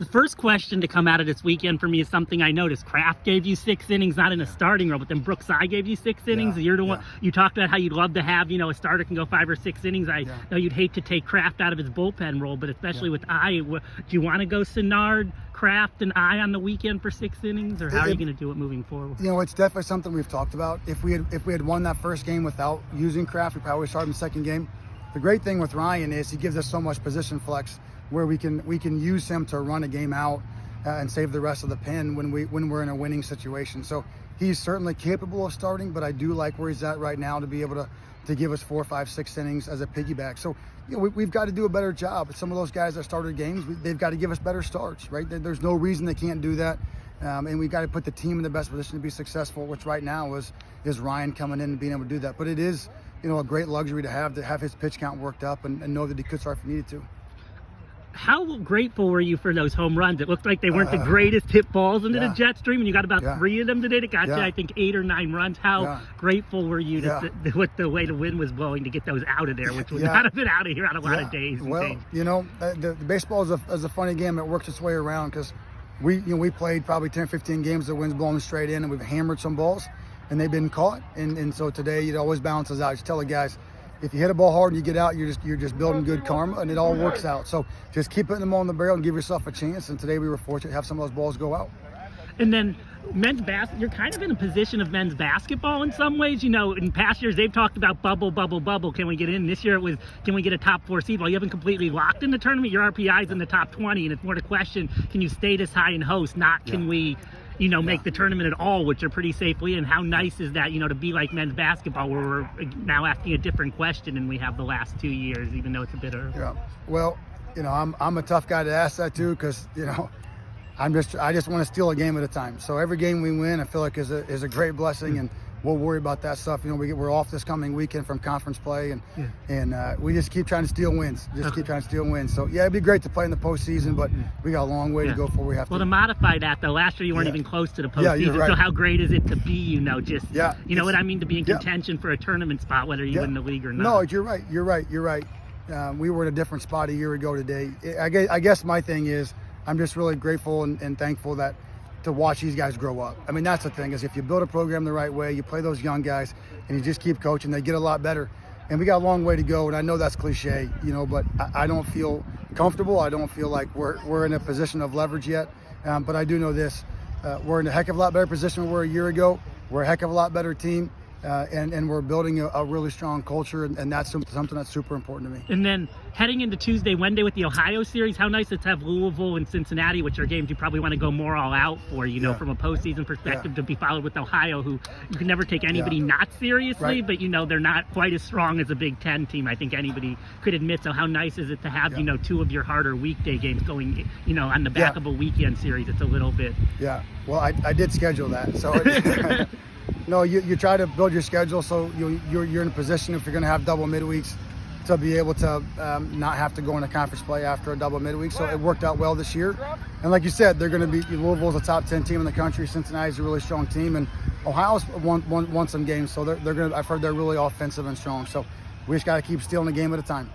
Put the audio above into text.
The first question to come out of this weekend for me is something I noticed. Kraft gave you 6 innings, not in a starting role, but then Brookside gave you 6 innings. You're the one. You talked about how you'd love to have, a starter can go 5 or 6 innings. I know you'd hate to take Kraft out of his bullpen role, but especially with do you want to go Synard, Kraft, and I on the weekend for 6 innings, or how are you going to do it moving forward? It's definitely something we've talked about. If we had won that first game without using Kraft, we probably started in the second game. The great thing with Ryan is he gives us so much position flex where we can use him to run a game out and save the rest of the pen when we're in a winning situation. So he's certainly capable of starting, but I do like where he's at right now to be able to give us 4, 5, 6 innings as a piggyback. So we've got to do a better job. Some of those guys that started games, they've got to give us better starts, right? There's no reason they can't do that. And we got to put the team in the best position to be successful, which right now is Ryan coming in and being able to do that. But it is, a great luxury to have his pitch count worked up and know that he could start if he needed to. How grateful were you for those home runs? It looked like they weren't the greatest hit balls into the jet stream, and you got about 3 of them today that got you, I think, 8 or 9 runs. How grateful were you with the way the wind was blowing to get those out of there, which would not have been out of here on a lot of days? Well, the baseball is a funny game that works its way around because we played probably 10 or 15 games, the wind's blowing straight in, and we've hammered some balls, and they've been caught. And so today it always balances out. You tell the guys, if you hit a ball hard and you get out, you're just building good karma, and it all works out. So just keep putting them on the barrel and give yourself a chance. And today we were fortunate to have some of those balls go out. And then men's basketball, you're kind of in a position of men's basketball in some ways. In past years they've talked about bubble. Can we get in? This year it was, can we get a top 4 seed? Well, you haven't completely locked in the tournament. Your RPI is in the top 20, and it's more the question: can you stay this high and host? Not can we make the tournament at all, which are pretty safely. And how nice is that, to be like men's basketball, where we're now asking a different question than we have the last 2 years, even though it's a bit early. Yeah. Well, I'm a tough guy to ask that too, because I just want to steal a game at a time. So every game we win, I feel like is a great blessing, and we'll worry about that stuff. We're off this coming weekend from conference play, and we just keep trying to steal wins. So yeah, it'd be great to play in the postseason, but we got a long way to go before we have to. Well, to modify that though, last year you weren't even close to the postseason. You're right. So how great is it to be, you know what I mean, to be in contention for a tournament spot, whether you win the league or not? No, you're right. We were in a different spot a year ago today. I guess my thing is, I'm just really grateful and thankful to watch these guys grow up. I mean, that's the thing, is if you build a program the right way, you play those young guys, and you just keep coaching, they get a lot better. And we got a long way to go, and I know that's cliche, but I don't feel comfortable. I don't feel like we're in a position of leverage yet. But I do know this: we're in a heck of a lot better position than we were a year ago. We're a heck of a lot better team. And we're building a really strong culture, and that's something that's super important to me. And then heading into Tuesday, Wednesday with the Ohio series, how nice it's to have Louisville and Cincinnati, which are games you probably want to go more all out for, from a postseason perspective, to be followed with Ohio, who you can never take anybody not seriously, but they're not quite as strong as a Big Ten team. I think anybody could admit. So how nice is it to have 2 of your harder weekday games going on the back of a weekend series? It's a little bit. Yeah. Well, I did schedule that, so. No, you try to build your schedule so you're in a position, if you're going to have double midweeks, to be able to not have to go into conference play after a double midweek. So it worked out well this year. And like you said, they're going to be Louisville's a top 10 team in the country. Cincinnati's a really strong team, and Ohio's won some games. So they're going to. I've heard they're really offensive and strong. So we just got to keep stealing a game at a time.